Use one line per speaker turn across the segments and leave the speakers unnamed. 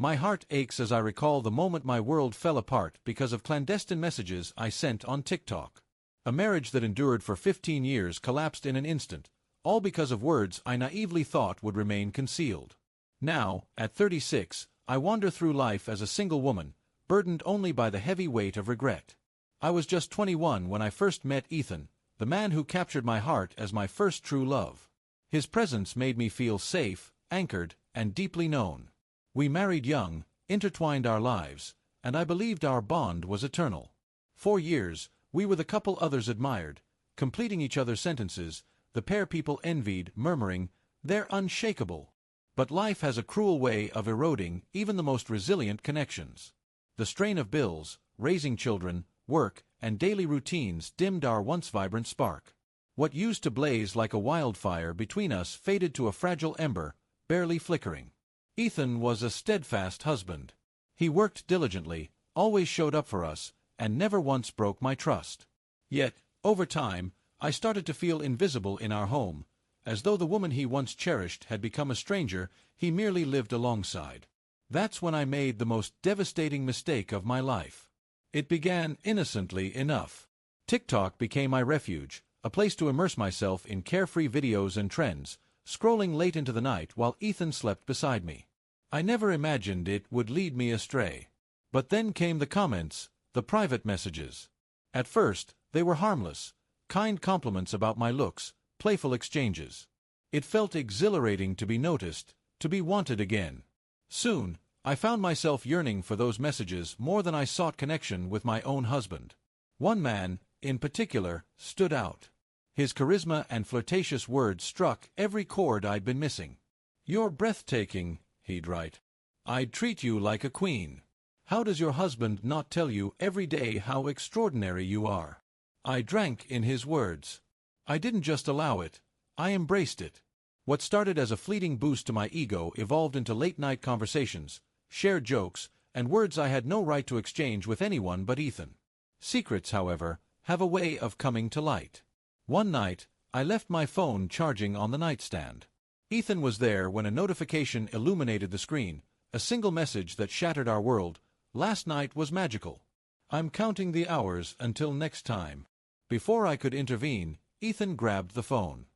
My heart aches as I recall the moment my world fell apart because of clandestine messages I sent on TikTok. A marriage that endured for 15 years collapsed in an instant, all because of words I naively thought would remain concealed. Now, at 36, I wander through life as a single woman, burdened only by the heavy weight of regret. I was just 21 when I first met Ethan, the man who captured my heart as my first true love. His presence made me feel safe, anchored, and deeply known. We married young, intertwined our lives, and I believed our bond was eternal. 4 years, we were the couple others admired, completing each other's sentences, the pair people envied, murmuring, "They're unshakable." But life has a cruel way of eroding even the most resilient connections. The strain of bills, raising children, work, and daily routines dimmed our once vibrant spark. What used to blaze like a wildfire between us faded to a fragile ember, barely flickering. Ethan was a steadfast husband. He worked diligently, always showed up for us, and never once broke my trust. Yet, over time, I started to feel invisible in our home, as though the woman he once cherished had become a stranger he merely lived alongside. That's when I made the most devastating mistake of my life. It began innocently enough. TikTok became my refuge, a place to immerse myself in carefree videos and trends, scrolling late into the night while Ethan slept beside me. I never imagined it would lead me astray. But then came the comments, the private messages. At first, they were harmless, kind compliments about my looks, playful exchanges. It felt exhilarating to be noticed, to be wanted again. Soon, I found myself yearning for those messages more than I sought connection with my own husband. One man, in particular, stood out. His charisma and flirtatious words struck every chord I'd been missing. "You're breathtaking," he'd write. "I'd treat you like a queen. How does your husband not tell you every day how extraordinary you are?" I drank in his words. I didn't just allow it, I embraced it. What started as a fleeting boost to my ego evolved into late-night conversations, shared jokes, and words I had no right to exchange with anyone but Ethan. Secrets, however, have a way of coming to light. One night, I left my phone charging on the nightstand. Ethan was there when a notification illuminated the screen, a single message that shattered our world. "Last night was magical. I'm counting the hours until next time." Before I could intervene, Ethan grabbed the phone.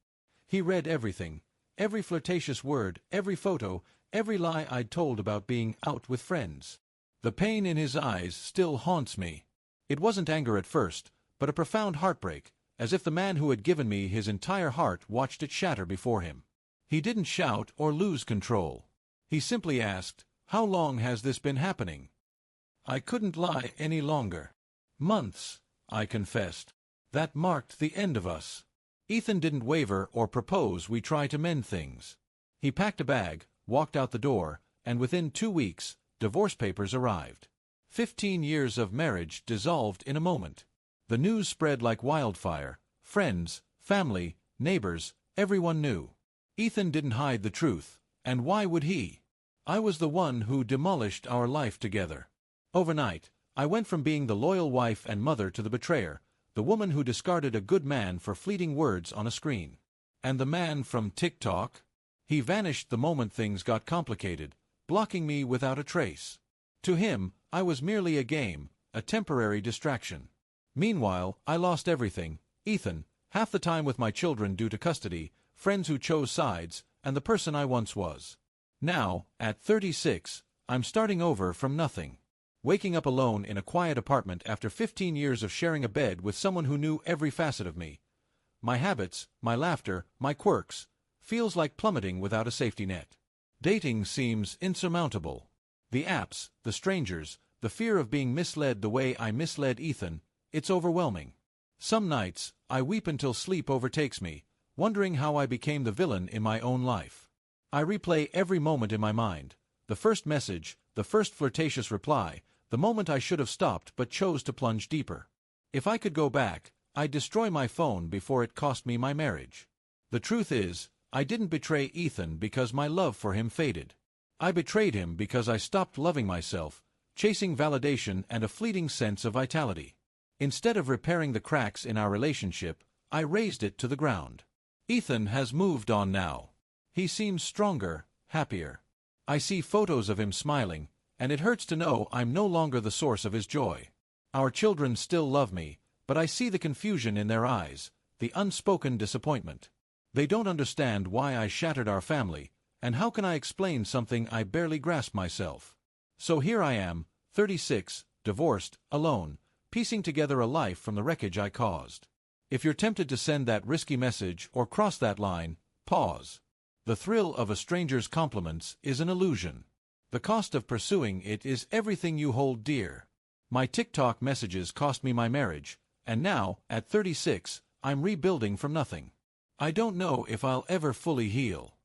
He read everything, every flirtatious word, every photo, every lie I'd told about being out with friends. The pain in his eyes still haunts me. It wasn't anger at first, but a profound heartbreak, as if the man who had given me his entire heart watched it shatter before him. He didn't shout or lose control. He simply asked, "How long has this been happening?" I couldn't lie any longer. "Months," I confessed. That marked the end of us. Ethan didn't waver or propose we try to mend things. He packed a bag, walked out the door, and within 2 weeks, divorce papers arrived. 15 years of marriage dissolved in a moment. The news spread like wildfire. Friends, family, neighbors, everyone knew. Ethan didn't hide the truth, and why would he? I was the one who demolished our life together. Overnight, I went from being the loyal wife and mother to the betrayer, the woman who discarded a good man for fleeting words on a screen. And the man from TikTok? He vanished the moment things got complicated, blocking me without a trace. To him, I was merely a game, a temporary distraction. Meanwhile, I lost everything: Ethan, half the time with my children due to custody, friends who chose sides, and the person I once was. Now, at 36, I'm starting over from nothing. Waking up alone in a quiet apartment after 15 years of sharing a bed with someone who knew every facet of me. My habits, my laughter, my quirks, feels like plummeting without a safety net. Dating seems insurmountable. The apps, the strangers, the fear of being misled the way I misled Ethan, it's overwhelming. Some nights, I weep until sleep overtakes me, wondering how I became the villain in my own life. I replay every moment in my mind. The first message, the first flirtatious reply, the moment I should have stopped but chose to plunge deeper. If I could go back, I'd destroy my phone before it cost me my marriage. The truth is, I didn't betray Ethan because my love for him faded. I betrayed him because I stopped loving myself, chasing validation and a fleeting sense of vitality. Instead of repairing the cracks in our relationship, I razed it to the ground. Ethan has moved on now. He seems stronger, happier. I see photos of him smiling, and it hurts to know I'm no longer the source of his joy. Our children still love me, but I see the confusion in their eyes, the unspoken disappointment. They don't understand why I shattered our family, and how can I explain something I barely grasp myself? So here I am, 36, divorced, alone, piecing together a life from the wreckage I caused. If you're tempted to send that risky message or cross that line, pause. The thrill of a stranger's compliments is an illusion. The cost of pursuing it is everything you hold dear. My TikTok messages cost me my marriage, and now, at 36, I'm rebuilding from nothing. I don't know if I'll ever fully heal.